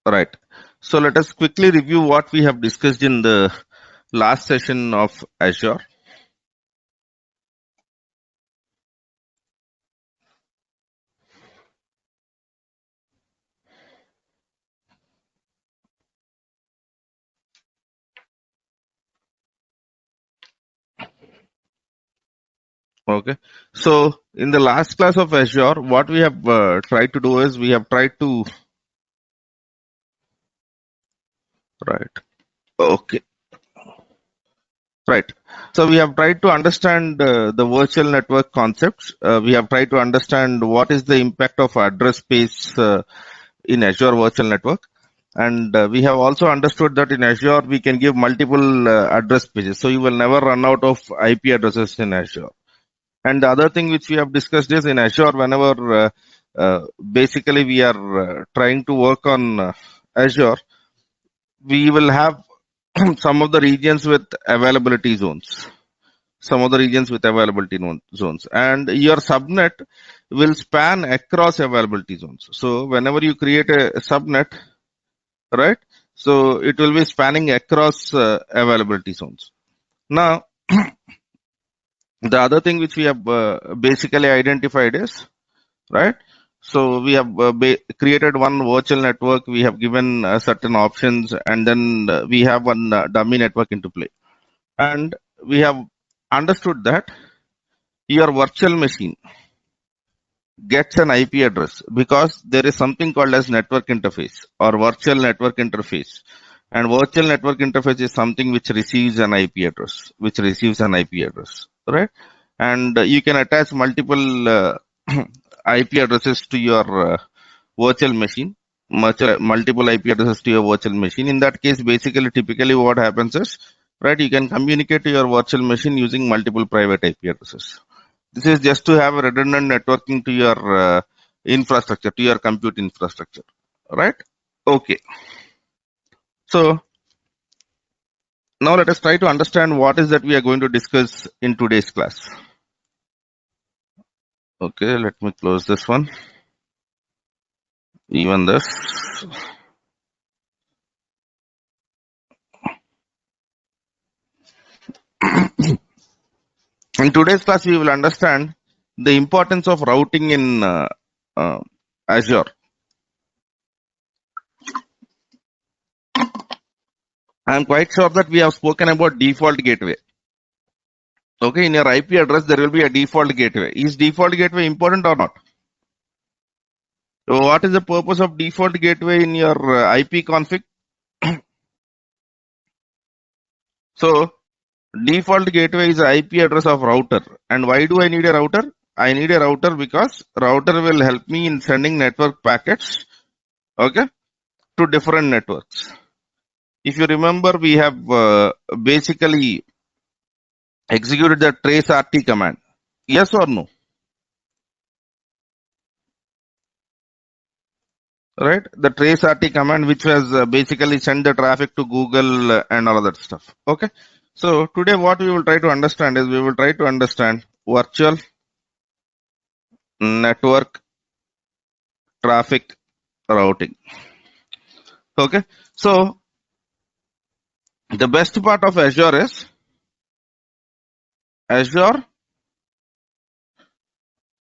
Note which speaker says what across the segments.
Speaker 1: Right. So let us quickly review what we have discussed in the last session of Azure. Okay. So in the last class of Azure, what we have tried to do is we have tried to, right. Okay. Right. So we have tried to understand the virtual network concepts. We have tried to understand what is the impact of address space in Azure Virtual Network. And we have also understood that in Azure, we can give multiple address spaces. So you will never run out of IP addresses in Azure. And the other thing which we have discussed is in Azure, whenever basically we are trying to work on Azure, we will have some of the regions with availability zones. Some of the regions with availability zones, and your subnet will span across availability zones. So whenever you create a subnet, right, so it will be spanning across availability zones. Now the other thing which we have basically identified is, right, so we have created one virtual network, we have given certain options, and then we have one dummy network into play, and we have understood that your virtual machine gets an IP address because there is something called as network interface or virtual network interface. And virtual network interface is something which receives an IP address, right? And you can attach multiple IP addresses to your virtual machine, multiple IP addresses to your virtual machine. In that case, basically, typically what happens is, right, you can communicate to your virtual machine using multiple private IP addresses. This is just to have a redundant networking to your infrastructure, to your compute infrastructure, right? Okay. So now let us try to understand what is that we are going to discuss in today's class. Okay, let me close this one. Even this. In today's class, we will understand the importance of routing in Azure. I am quite sure that we have spoken about default gateway. Okay, in your IP address, there will be a default gateway. Is default gateway important or not? So what is the purpose of default gateway in your IP config? So default gateway is the IP address of router. And why do I need a router? I need a router because router will help me in sending network packets, okay, to different networks. If you remember, we have basically executed the trace RT command. Yes or no? Right? The trace RT command, which was basically send the traffic to Google and all of that stuff. Okay. So today what we will try to understand is we will try to understand virtual network traffic routing. Okay. So the best part of Azure is Azure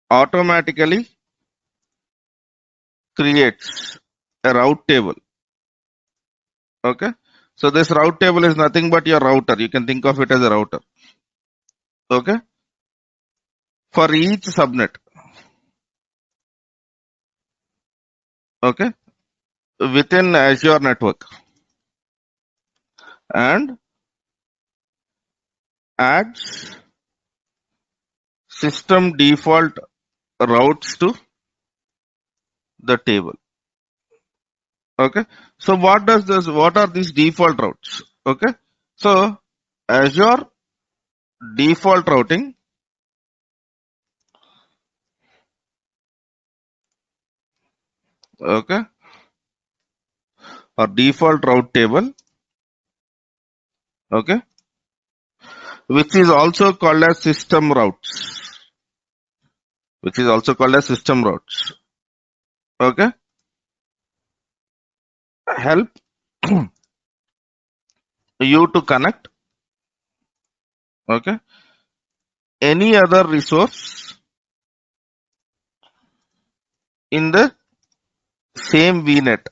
Speaker 1: automatically creates a route table. Okay. So this route table is nothing but your router. You can think of it as a router. Okay. For each subnet. Okay. Within Azure network. And adds system default routes to the table. Okay. So what are these default routes? Okay. So Azure default routing okay, or default route table, okay, which is also called as system routes, okay, help you to connect, okay, any other resource in the same VNet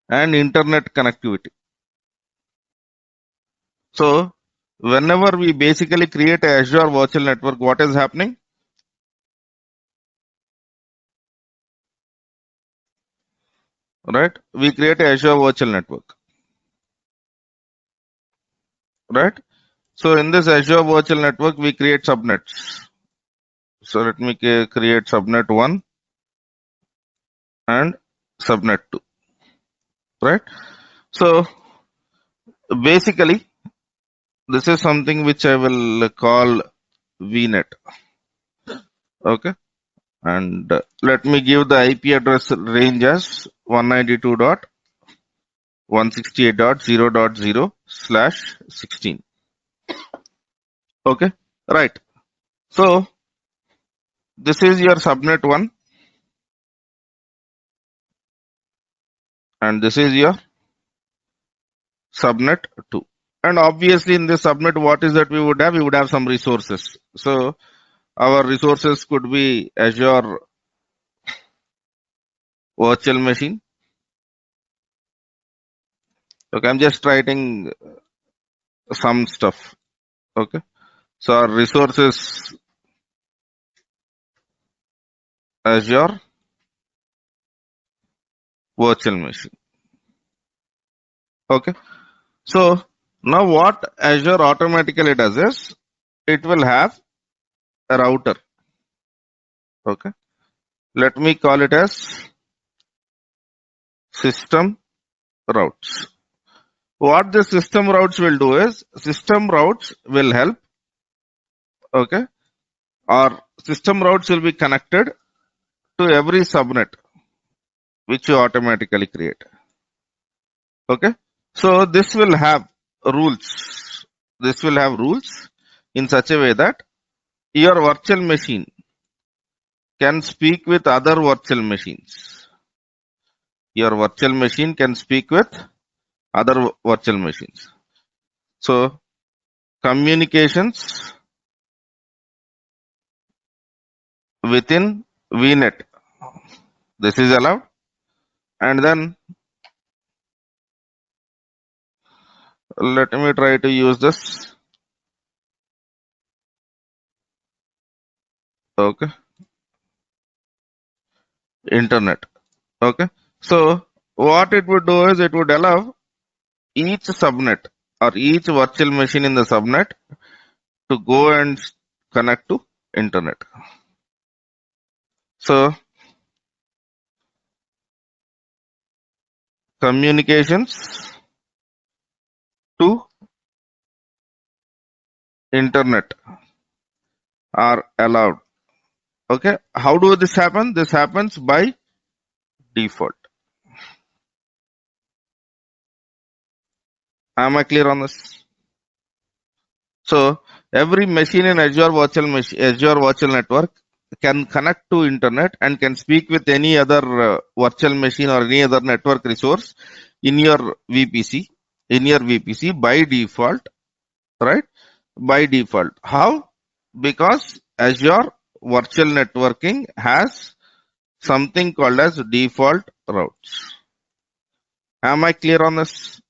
Speaker 1: and internet connectivity. So whenever we basically create a Azure virtual network, what is happening? Right? We create a Azure virtual network. Right? So in this Azure virtual network, we create subnets. So let me create subnet 1 and subnet 2. Right? So basically, this is something which I will call VNet. Okay. And let me give the IP address range as 192.168.0.0/16. Okay. Right. So this is your subnet 1 and this is your subnet 2. And obviously in this subnet, what is that we would have? We would have some resources. So our resources could be Azure virtual machine. Okay, I'm just writing some stuff. Okay. So our resources Azure virtual machine. Okay. So now what Azure automatically does is it will have a router. Okay. Let me call it as system routes. What the system routes will do is system routes will help. Okay. Or system routes will be connected to every subnet which you automatically create. Okay. So this will have rules. This will have rules in such a way that your virtual machine can speak with other virtual machines. Your virtual machine can speak with other virtual machines. So communications within VNet, this is allowed. And then let me try to use this. Okay. Internet. Okay. So what it would do is it would allow each subnet or each virtual machine in the subnet to go and connect to internet. So communications to internet are allowed. Okay. How do this happen? This happens by default. Am I clear on this? So every machine in Azure Virtual Network can connect to internet and can speak with any other virtual machine or any other network resource in your VPC by default, right? By default. How? Because Azure Virtual Networking has something called as default routes. Am I clear on this?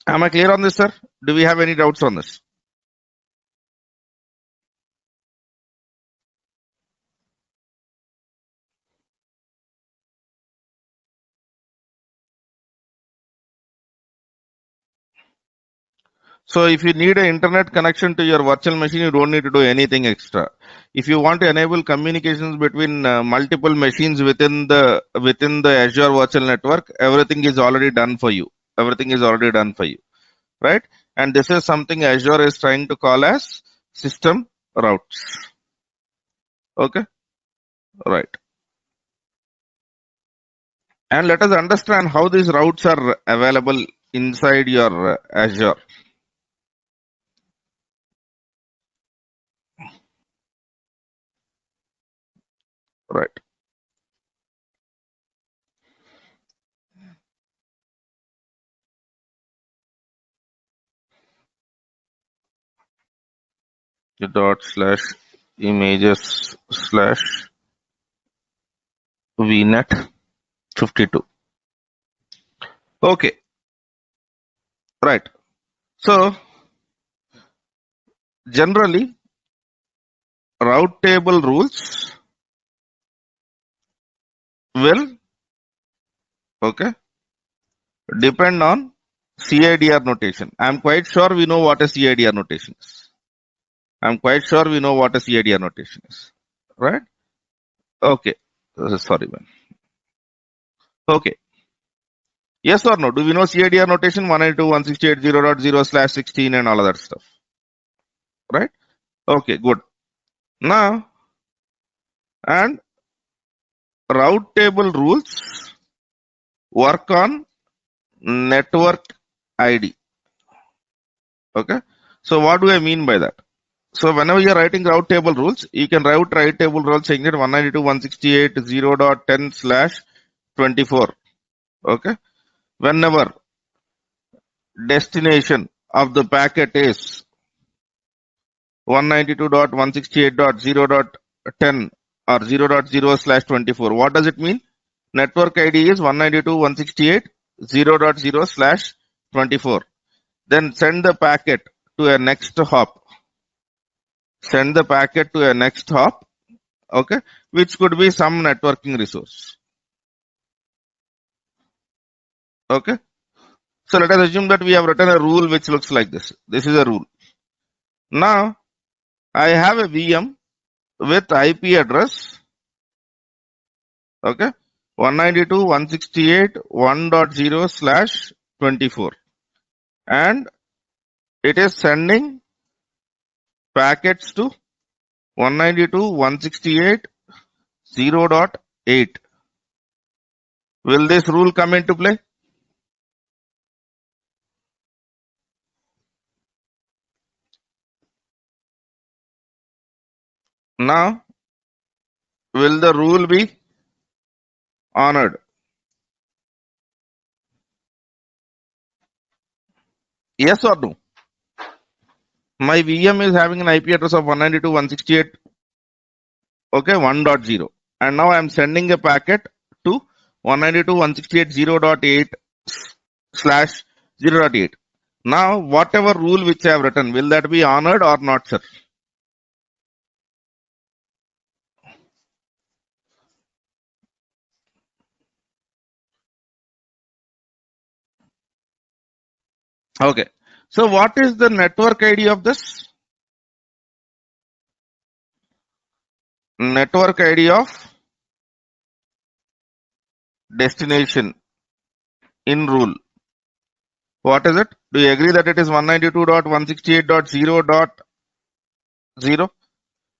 Speaker 1: Am I clear on this, sir? Do we have any doubts on this? So if you need an internet connection to your virtual machine, you don't need to do anything extra. If you want to enable communications between multiple machines within the Azure Virtual Network, everything is already done for you. Everything is already done for you, right? And this is something Azure is trying to call as system routes. Okay, right. And let us understand how these routes are available inside your Azure. Right. The dot slash images slash vnet 52. Okay. Right. So generally route table rules will depend on CIDR notation. I'm quite sure we know what a CIDR notation is. Right? Okay. Sorry, man. Okay. Yes or no? Do we know CIDR notation 192.168.0.0/16 and all of that stuff? Right? Okay, good. Now, and route table rules work on network ID. Okay. So what do I mean by that? So whenever you're writing route table rules, you can write route table rules saying that 192.168.0.10/24. Okay. Whenever destination of the packet is 192.168.0.10 or 0.0/24. What does it mean? Network ID is 192.168.0.0/24. Then send the packet to a next hop. Okay, which could be some networking resource. Okay. So let us assume that we have written a rule which looks like this. This is a rule. Now, I have a VM with IP address, 192.168.1.0/24, and it is sending packets to 192.168.0.8. Will this rule come into play? Now, will the rule be honored? Yes or no? My VM is having an IP address of 192.168, 1.0, and now I am sending a packet to 192.168.0.8/0.8. Now, whatever rule which I have written, will that be honored or not, sir? Okay. So what is the network ID of this? Network ID of destination in rule. What is it? Do you agree that it is 192.168.0.0?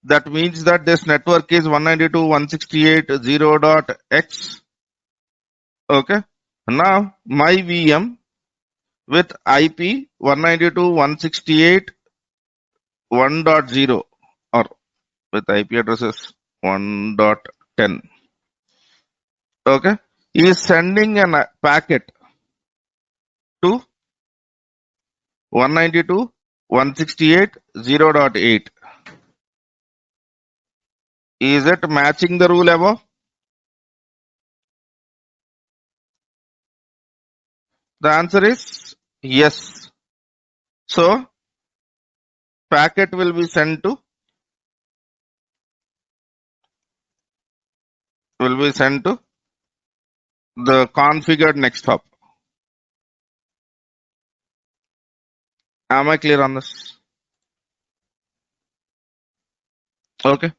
Speaker 1: That means that this network is 192.168.0.x. Okay. Now my VM with IP 192.168.1.0 or with IP addresses 1.10. Okay. Is sending a packet to 192.168.0.8. Is it matching the rule above? The answer is yes. So packet will be sent to the configured next hop. Am I clear on this? Okay.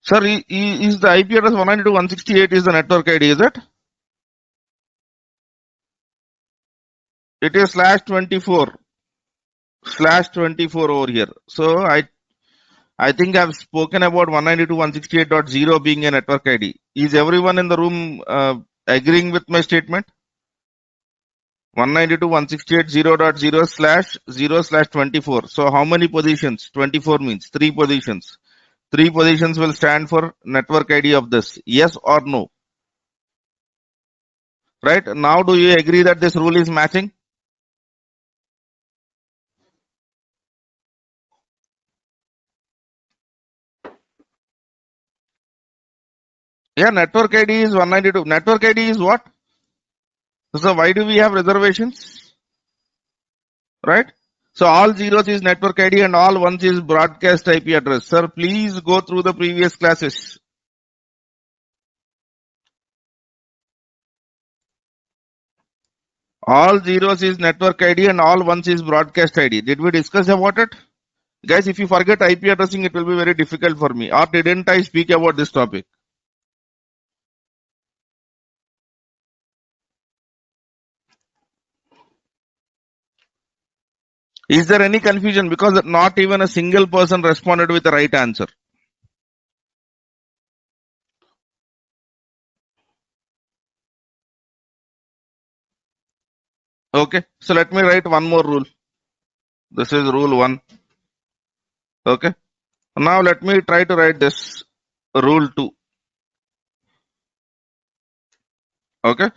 Speaker 1: Sir, is the IP address 192.168 is the network ID, is it? It is /24 over here. So I think I've spoken about 192.168.0 being a network ID. Is everyone in the room agreeing with my statement? 192.168.0.0/0/24. So how many positions? 24 means 3 positions. Three positions will stand for network ID of this. Yes or no? Right? Now do you agree that this rule is matching? Yeah, network ID is 192. Network ID is what? So why do we have reservations? Right? So all zeros is network ID and all ones is broadcast IP address. Sir, please go through the previous classes. All zeros is network ID and all ones is broadcast ID. Did we discuss about it? Guys, if you forget IP addressing, it will be very difficult for me. Or didn't I speak about this topic? Is there any confusion? Because not even a single person responded with the right answer. Okay, so let me write one more rule. This is rule 1. Okay, now let me try to write this rule 2. Okay,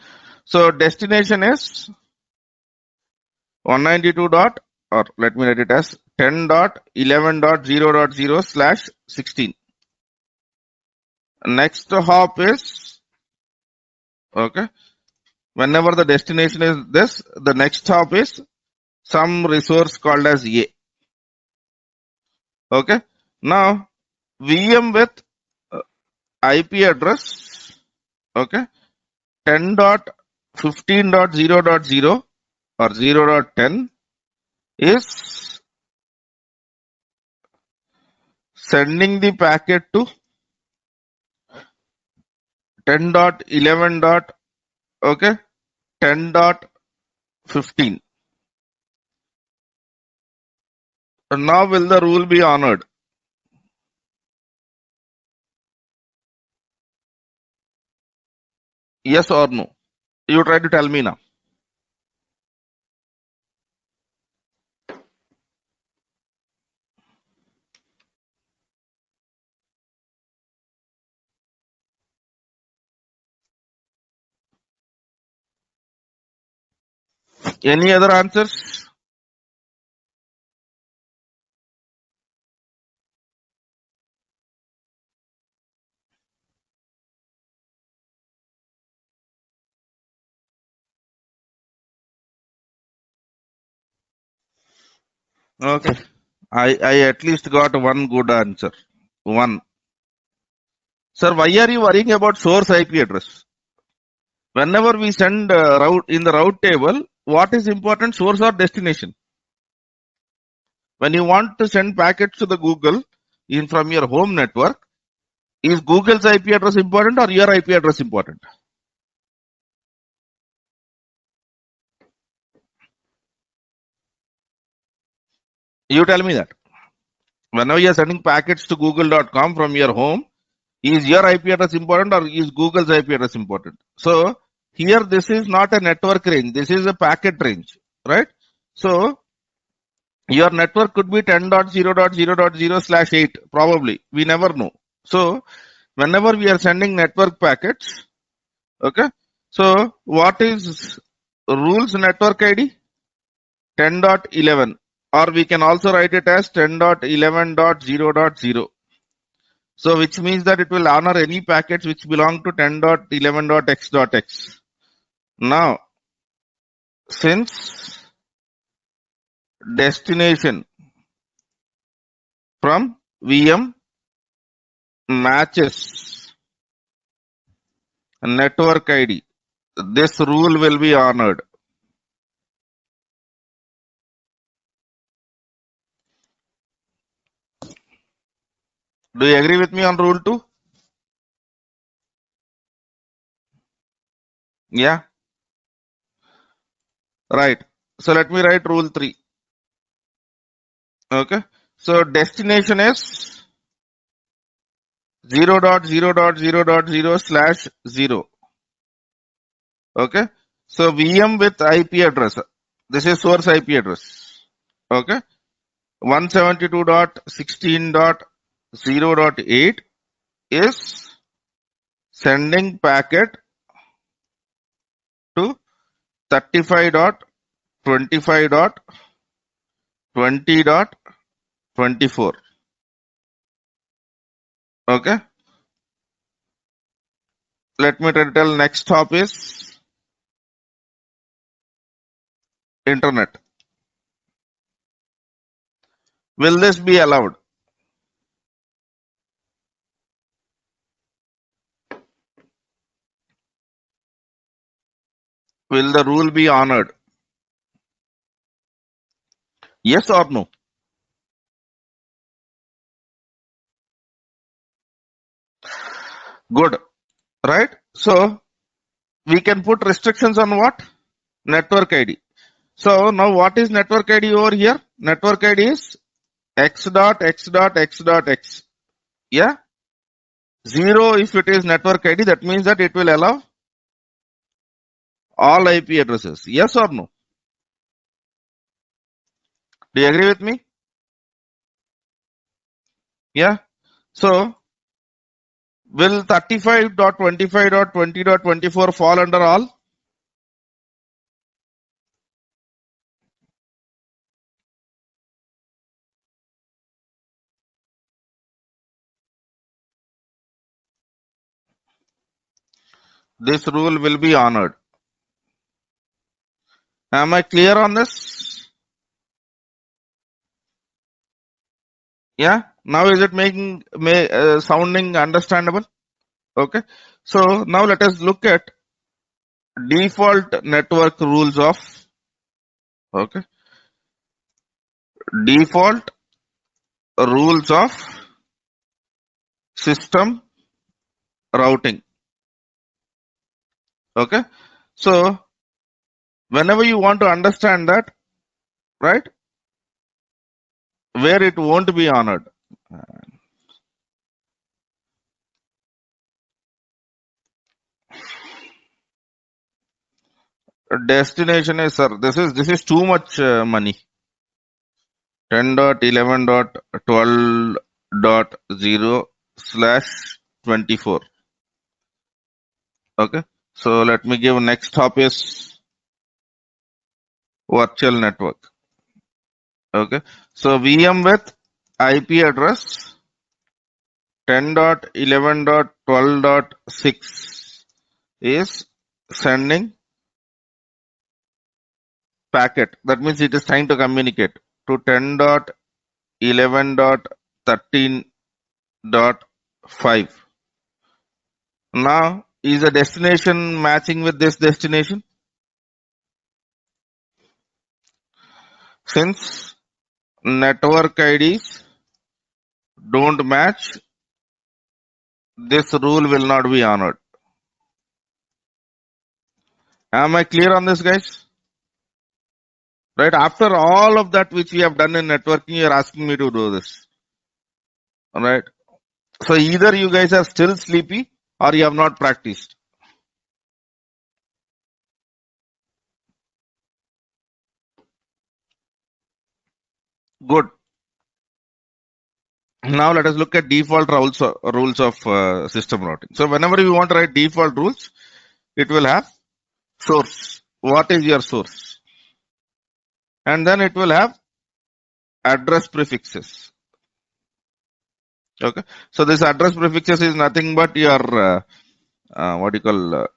Speaker 1: so destination is 192 dot, or let me write it as 10.11.0.0/16. Next hop is, okay, whenever the destination is this, the next hop is some resource called as A. Okay, now VM with IP address, okay, 10.15.0.0 or 0.10 is sending the packet to 10.11. Okay, 10.15. And now will the rule be honored? Yes or no? You try to tell me now. Any other answers? Okay. I at least got one good answer. One. Sir, why are you worrying about source IP address? Whenever we send route in the route table, what is important, source or destination? When you want to send packets to the Google in from your home network, is Google's IP address important or your IP address important? You tell me that. Whenever you are sending packets to google.com from your home, is your IP address important or is Google's IP address important? So here this is not a network range, this is a packet range, right? So your network could be 10.0.0.0/8, probably. We never know. So whenever we are sending network packets, okay, so what is rules network ID? 10.11, or we can also write it as 10.11.0.0. So which means that it will honor any packets which belong to 10.11.x.x. Now, since destination from VM matches network ID, this rule will be honored. Do you agree with me on rule 2? Yeah, right. So let me write rule 3. Okay. So destination is 0.0.0.0/0. Okay. So VM with IP address. This is source IP address. Okay. 172.16. 0.8 is sending packet to 35.25.20.24. Okay. Let me tell next hop is internet. Will this be allowed? Will the rule be honored? Yes or no? Good. Right? So we can put restrictions on what? Network ID. So now what is network ID over here? Network ID is x dot x dot x dot x. Yeah? 0 if it is network ID, that means that it will allow all IP addresses. Yes or no? Do you agree with me? Yeah? So will 35.25.20.24 fall under all? This rule will be honored. Am I clear on this? Yeah? Now is it sounding understandable? Okay. So now let us look at default network rules of, okay, default rules of system routing. Okay. So whenever you want to understand that, right, where it won't be honored. Destination is, sir, this is too much money. 10.11.12.0/24. Okay. So let me give next hop is virtual network. Okay. So VM with IP address 10.11.12.6 is sending packet. That means it is trying to communicate to 10.11.13.5. Now, is the destination matching with this destination? Since network IDs don't match, this rule will not be honored. Am I clear on this, guys? Right? After all of that which we have done in networking, you are asking me to do this. Alright? So either you guys are still sleepy or you have not practiced. Good. Now let us look at default rules of system routing. So whenever you want to write default rules, it will have source. What is your source? And then it will have address prefixes. Okay. So this address prefixes is nothing but your what you call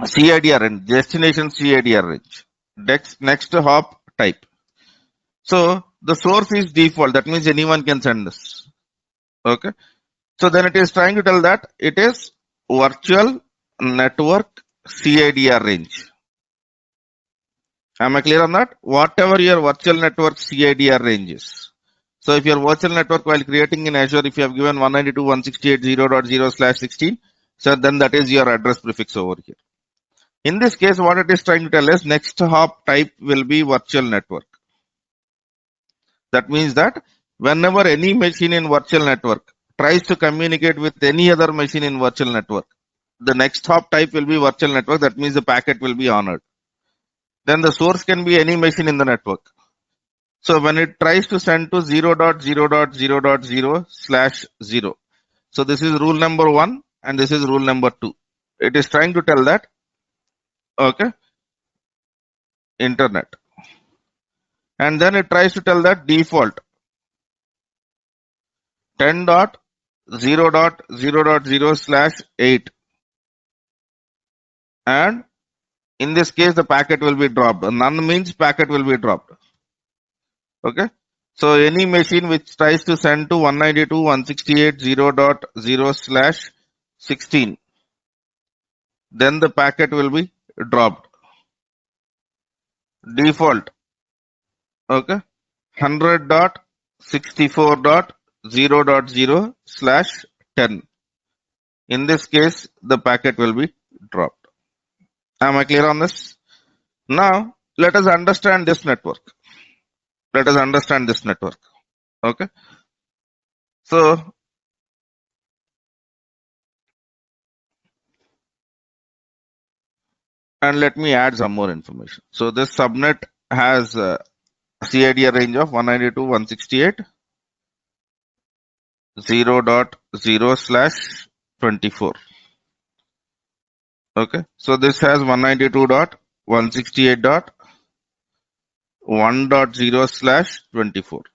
Speaker 1: CIDR range, destination CIDR range. Next hop type. So the source is default. That means anyone can send this. Okay. So then it is trying to tell that it is virtual network CIDR range. Am I clear on that? Whatever your virtual network CIDR range is. So if your virtual network while creating in Azure, if you have given 192.168.0.0/16, so then that is your address prefix over here. In this case, what it is trying to tell us, next hop type will be virtual network. That means that whenever any machine in virtual network tries to communicate with any other machine in virtual network, the next hop type will be virtual network. That means the packet will be honored. Then the source can be any machine in the network. So when it tries to send to 0.0.0.0/0. So this is rule number 1 and this is rule number 2. It is trying to tell that, okay, internet. And then it tries to tell that default 10.0.0.0/8. And in this case, the packet will be dropped. None means packet will be dropped. Okay. So any machine which tries to send to 192.168.0.0/16, then the packet will be dropped. Default, okay, 100.64.0.0/10. In this case, the packet will be dropped. Am I clear on this? Now, let us understand this network. Let us understand this network. Okay. So, and let me add some more information. So, this subnet has a CID range of 192.168.0.0/24. Okay. So, this has 192.168.1.0/24.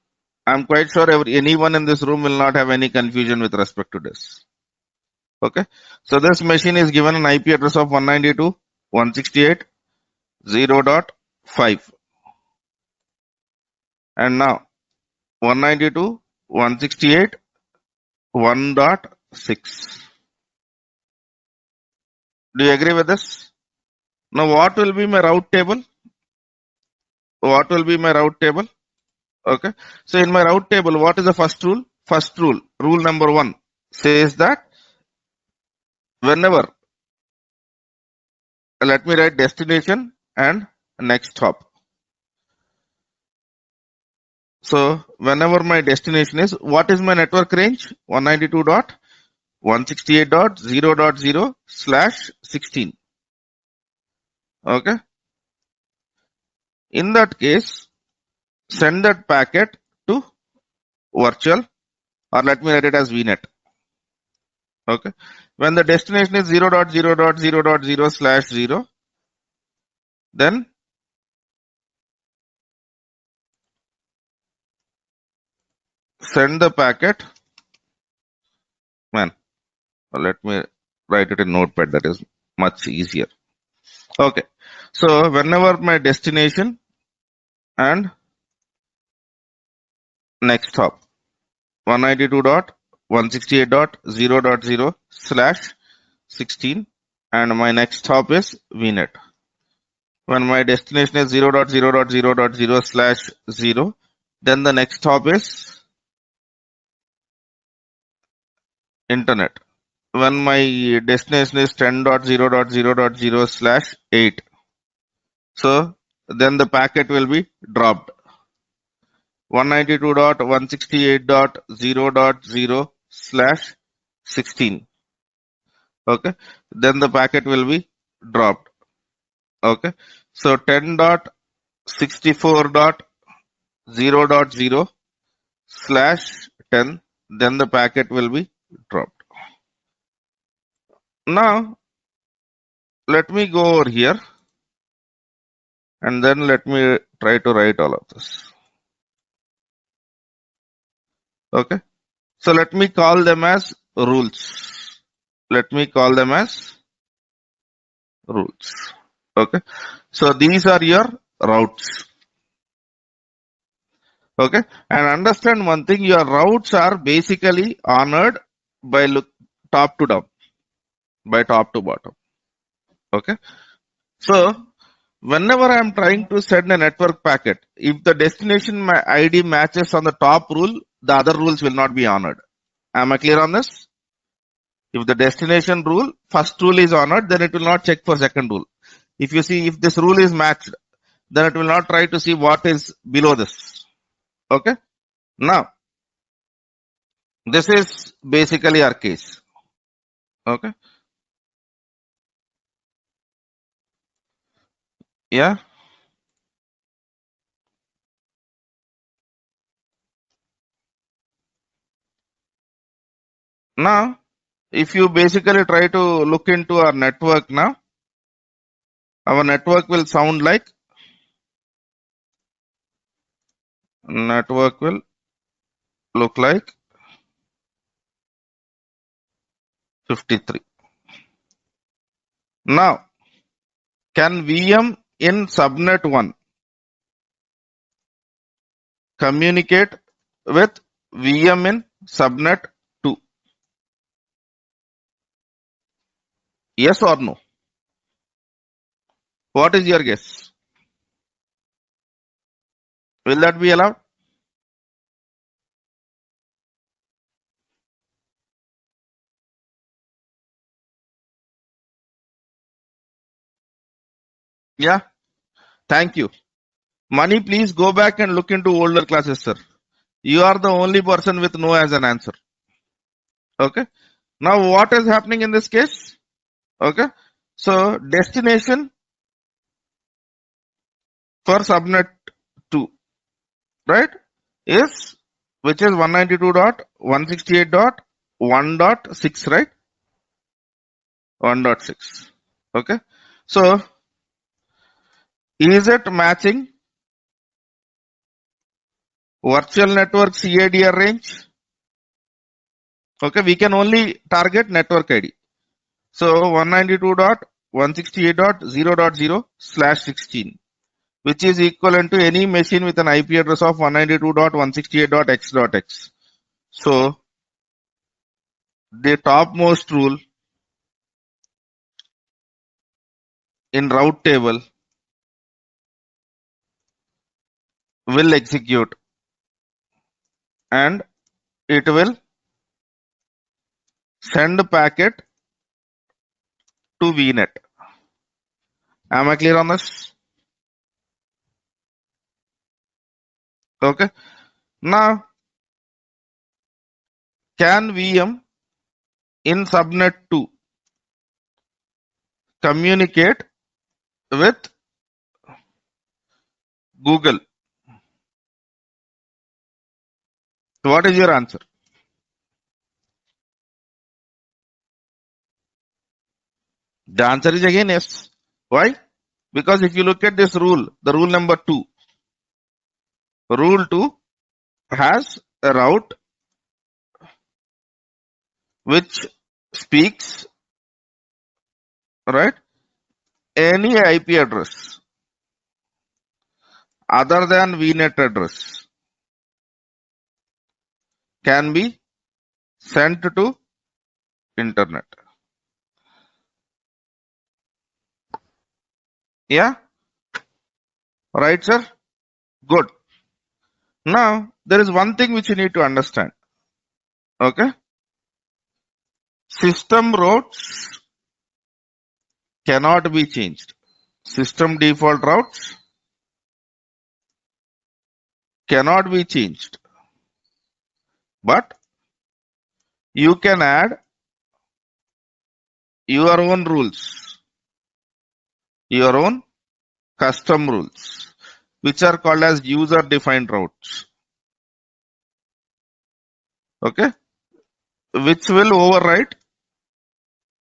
Speaker 1: I'm quite sure anyone in this room will not have any confusion with respect to this. Okay. So this machine is given an IP address of 192.168.0.5. And now 192.168.1.6. Do you agree with this? Now what will be my route table? What will be my route table? Okay. So in my route table, what is the first rule? First rule, rule number 1 says that whenever, let me write destination and next hop. So whenever my destination is, what is my network range? 192.168.0.0/16. Okay. In that case, send that packet to virtual, or let me write it as VNet. Okay. When the destination is 0.0.0.0/0, then send the packet. Man, let me write it in Notepad. That is much easier. Okay. So whenever my destination and next hop 192.168.0.0/16, and my next hop is VNet. When my destination is 0.0.0.0/0, then the next hop is internet. When my destination is 10.0.0.0.0/8, so then the packet will be dropped. 192.168.0.0/16. Okay. Then the packet will be dropped. Okay. So 10.64.0.0/10, then the packet will be dropped. Now, let me go over here and then let me try to write all of this. Okay. So let me call them as rules. Let me call them as rules. Okay. So these are your routes. Okay. And understand one thing, your routes are basically honored by top to down, by top to bottom. Okay. So whenever I am trying to send a network packet, if the destination ID matches on the top rule, the other rules will not be honored. Am I clear on this? If the destination rule, first rule is honored, then it will not check for second rule. If you see, if this rule is matched, then it will not try to see what is below this. Okay. Now, this is basically our case. Okay. Yeah. Now, if you basically try to look into our network now, our network will sound like, network will look like 53. Now, can VM in subnet 1 communicate with VM in subnet 2? Yes or no? What is your guess? Will that be allowed? Yeah. Thank you. Money, please go back and look into older classes, sir. You are the only person with no as an answer. Okay. Now, what is happening in this case? Okay. So, destination for subnet 2, right, is, which is 192.168.1.6, right? 1.6. Okay. So, is it matching virtual network CADR range? Okay. We can only target network ID. So, 192.168.0.0/16, which is equivalent to any machine with an IP address of 192.168.x.x. So, the topmost rule in route table will execute and it will send packet to VNet. Am I clear on this? Okay. Now, can VM in subnet 2 communicate with Google? What is your answer? The answer is again yes. Why? Because if you look at this rule, the rule number 2, rule 2 has a route which speaks, right, any IP address other than VNet address can be sent to internet. Yeah? Right, sir? Good. Now, there is one thing which you need to understand. Okay? System routes cannot be changed. System default routes cannot be changed. But you can add your own rules, your own custom rules, which are called as user defined routes. Okay? Which will override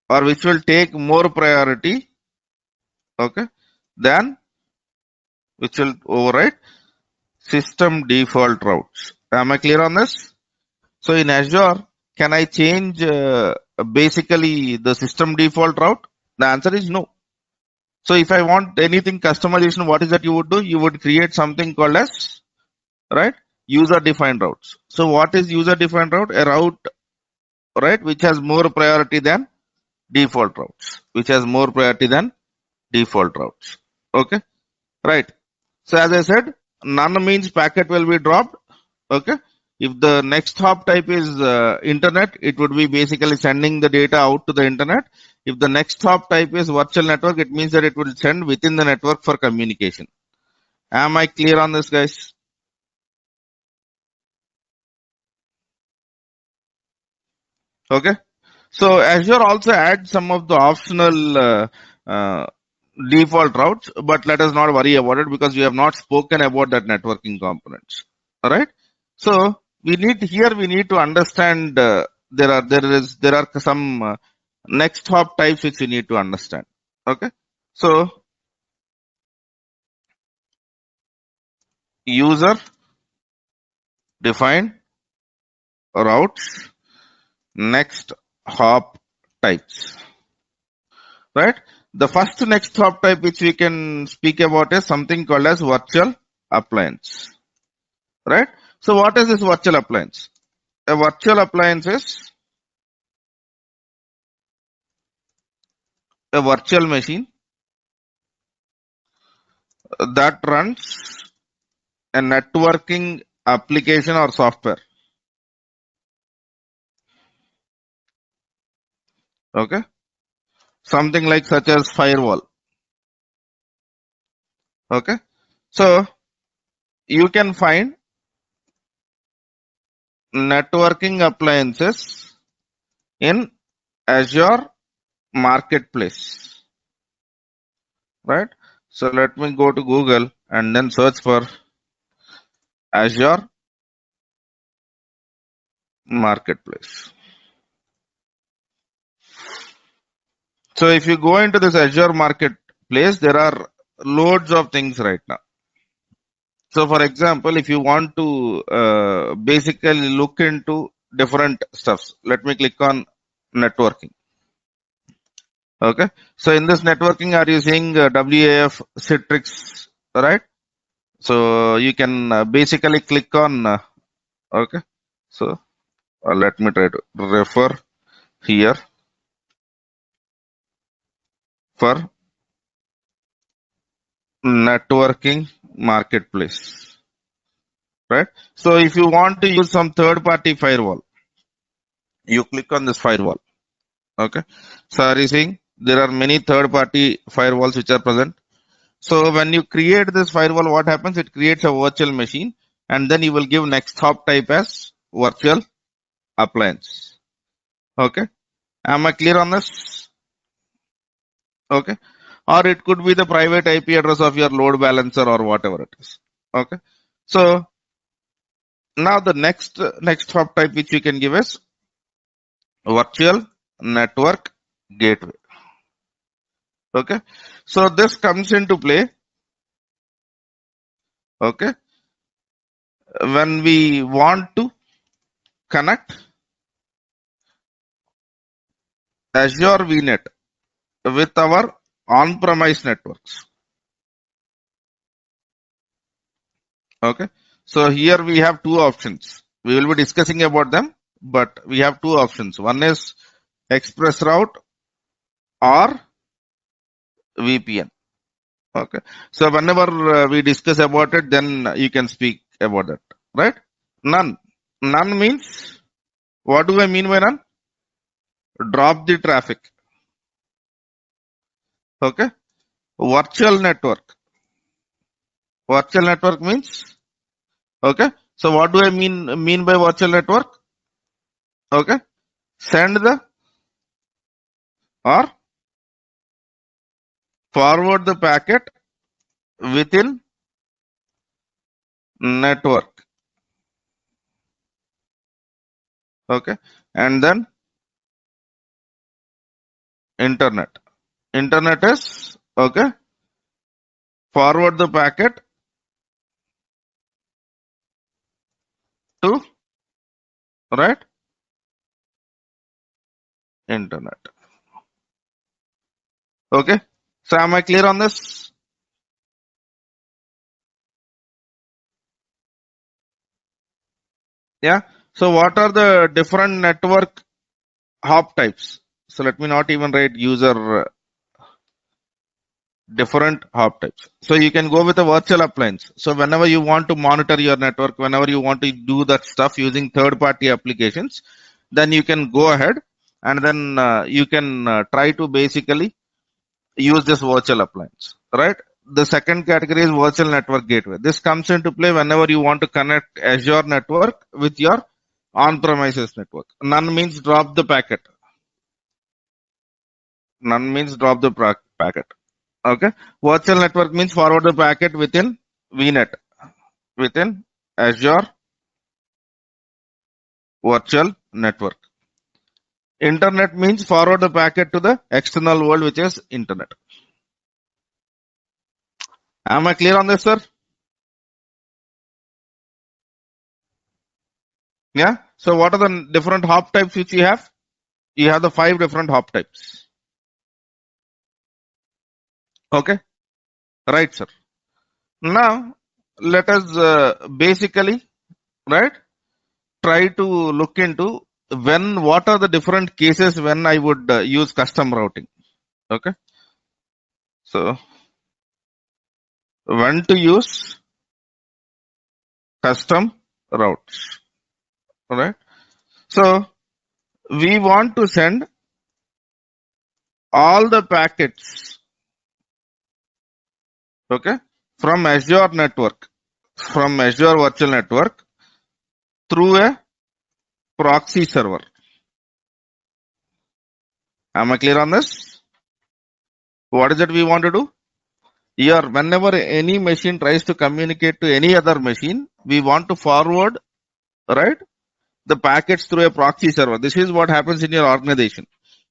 Speaker 1: or which will take more priority, okay, than which will override system default routes. Am I clear on this? So in Azure, can I change basically the system default route? The answer is no. So if I want anything customization, what is that you would do? You would create something called as, right, user defined routes. So what is user defined route? A route, right, which has more priority than default routes, which has more priority than default routes. Okay, right. So as I said, none means packet will be dropped. Okay. If the next hop type is internet, it would be basically sending the data out to the internet. If the next hop type is virtual network, it means that it will send within the network for communication. Am I clear on this, guys? Okay. So Azure also adds some of the optional default routes, but let us not worry about it because we have not spoken about that networking components. All right. So we need to understand there are some next hop types which you need to understand. Okay, so user defined routes, next hop types, right? The first next hop type which we can speak about is something called as virtual appliance, right? So what is this virtual appliance? A virtual appliance is a virtual machine that runs a networking application or software. Okay, something like such as firewall. Okay, so you can find networking appliances in Azure Marketplace, right? So let me go to Google and then search for Azure Marketplace. So if you go into this Azure Marketplace, there are loads of things right now. So for example, if you want to basically look into different stuffs, let me click on networking. Okay. So in this networking, are you seeing WAF, Citrix, right? So you can basically click on, okay. So let me try to refer here for networking marketplace, right? So if you want to use some third party firewall, you click on this firewall. Okay. So are you seeing there are many third party firewalls which are present? So when you create this firewall, what happens? It creates a virtual machine and then you will give next hop type as virtual appliance. Okay. Am I clear on this? Okay. Or it could be the private IP address of your load balancer or whatever it is. Okay. So now the next hop type which you can give is virtual network gateway. Okay. So this comes into play. Okay. When we want to connect Azure VNet with our on-premise networks. Okay. So here we have two options. We will be discussing about them, but we have two options. One is express route or VPN. Okay. So whenever we discuss about it, then you can speak about that. Right? None. None means, what do I mean by none? Drop the traffic. Okay. Virtual network. Virtual network means, okay. So what do I mean by virtual network? Okay. Send the or forward the packet within network. Okay. And then internet. Internet is, okay, forward the packet to, right, internet. Okay. So am I clear on this? Yeah. So what are the different network hop types? So let me not even write user different hop types. So you can go with a virtual appliance. So whenever you want to monitor your network, whenever you want to do that stuff using third party applications, then you can go ahead and then you can try to basically use this virtual appliance, right? The second category is virtual network gateway. This comes into play whenever you want to connect Azure network with your on-premises network. None means drop the packet. None means drop the packet. Okay. Virtual network means forward the packet within VNet, within Azure virtual network. Internet means forward the packet to the external world, which is internet. Am I clear on this, sir? Yeah. So what are the different hop types which you have? You have the 5 different hop types. Okay. Right, sir. Now let us basically, right, try to look into what are the different cases when I would use custom routing. Okay. So when to use custom routes. All right. So we want to send all the packets, okay, from Azure network, from Azure virtual network through a proxy server. Am I clear on this? What is it we want to do? Here, whenever any machine tries to communicate to any other machine, we want to forward, right, the packets through a proxy server. This is what happens in your organization.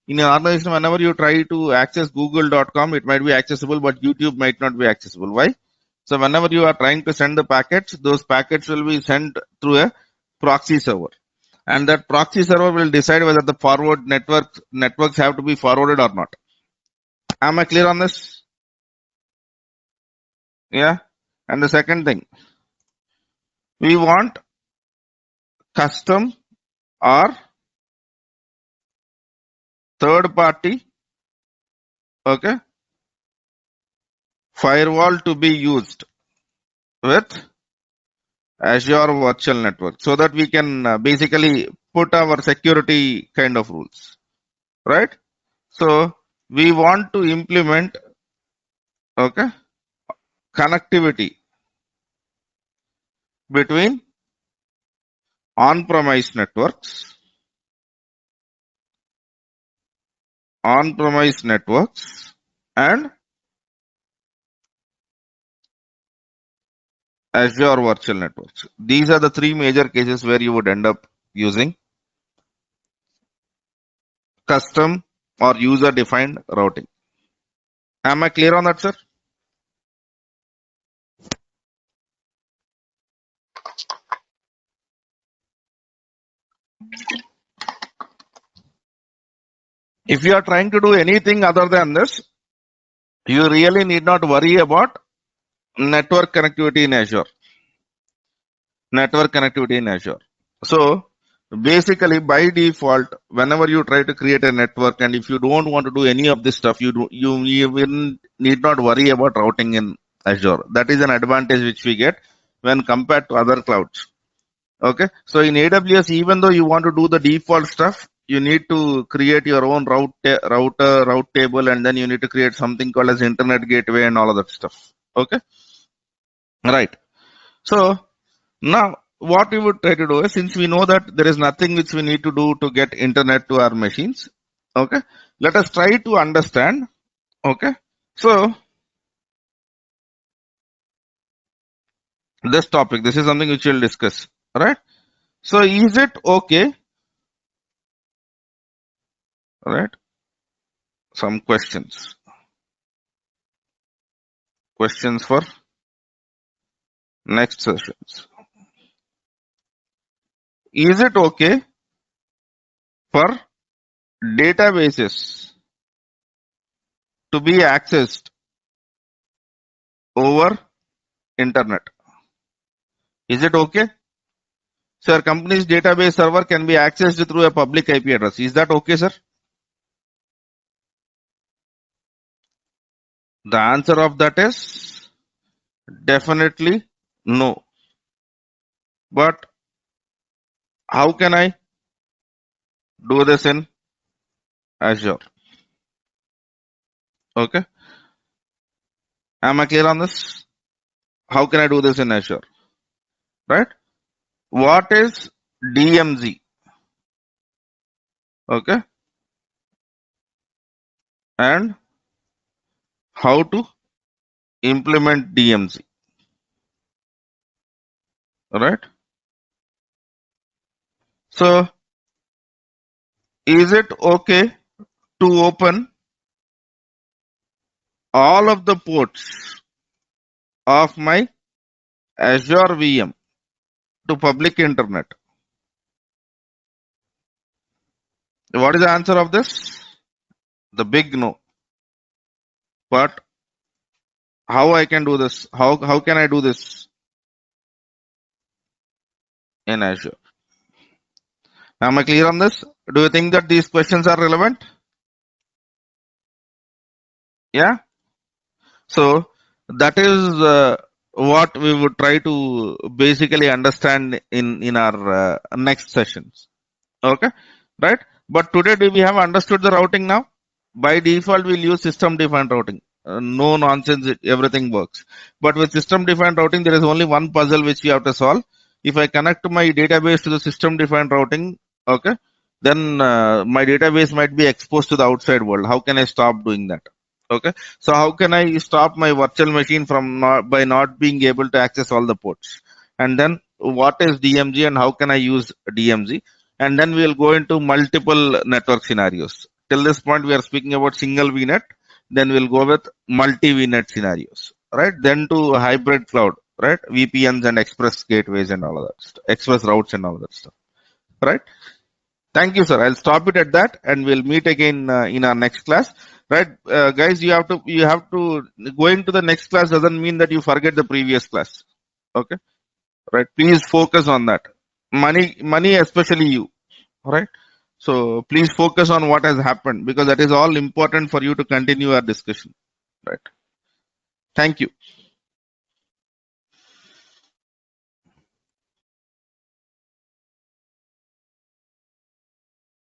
Speaker 1: In your organization, whenever you try to access google.com, it might be accessible, but YouTube might not be accessible. Why? So whenever you are trying to send the packets, those packets will be sent through a proxy server. And that proxy server will decide whether the forward networks have to be forwarded or not. Am I clear on this? Yeah. And the second thing, we want custom or third party, okay, firewall to be used with Azure Virtual Network so that we can basically put our security kind of rules, right? So we want to implement, okay, connectivity between on-premise networks, and Azure Virtual Networks. These are the 3 major cases where you would end up using custom or user-defined routing. Am I clear on that, sir? If you are trying to do anything other than this, you really need not worry about network connectivity in Azure. Network connectivity in Azure. So basically, by default, whenever you try to create a network, and if you don't want to do any of this stuff, you will need not worry about routing in Azure. That is an advantage which we get when compared to other clouds. Okay. So in AWS, even though you want to do the default stuff, you need to create your own route table, and then you need to create something called as internet gateway and all of that stuff. Okay. Right. So now what we would try to do is, since we know that there is nothing which we need to do to get internet to our machines, okay, let us try to understand. Okay. So this topic, this is something which we'll discuss. Right. So is it okay? Right. Some questions. Questions for next sessions. Is it okay for databases to be accessed over internet? Is it okay? Sir, company's database server can be accessed through a public IP address. Is that okay, sir? The answer of that is definitely no. But how can I do this in Azure? Okay. Am I clear on this? How can I do this in Azure? Right? What is DMZ? Okay. And how to implement DMZ? Right? So is it okay to open all of the ports of my Azure VM to public internet? What is the answer of this? The big no. But how I can do this? How can I do this in Azure? Am I clear on this? Do you think that these questions are relevant? Yeah. So that is what we would try to basically understand in our next sessions. Okay, right? But today, do we have understood the routing now? By default, we'll use system defined routing. No nonsense, everything works. But with system defined routing, there is only one puzzle which we have to solve. If I connect my database to the system defined routing, okay, then my database might be exposed to the outside world. How can I stop doing that? Okay, so how can I stop my virtual machine from by not being able to access all the ports? And then what is DMZ and how can I use DMZ? And then we'll go into multiple network scenarios. Till this point, we are speaking about single VNet. Then we'll go with multi VNet scenarios, right? Then to hybrid cloud, right? VPNs and express gateways and all of that stuff, express routes and all of that stuff, right? Thank you, sir. I'll stop it at that, and we'll meet again in our next class. Right, guys, you have to going to the next class doesn't mean that you forget the previous class. Okay, right? Please focus on that. Money, especially you. All right. So please focus on what has happened because that is all important for you to continue our discussion. Right. Thank you.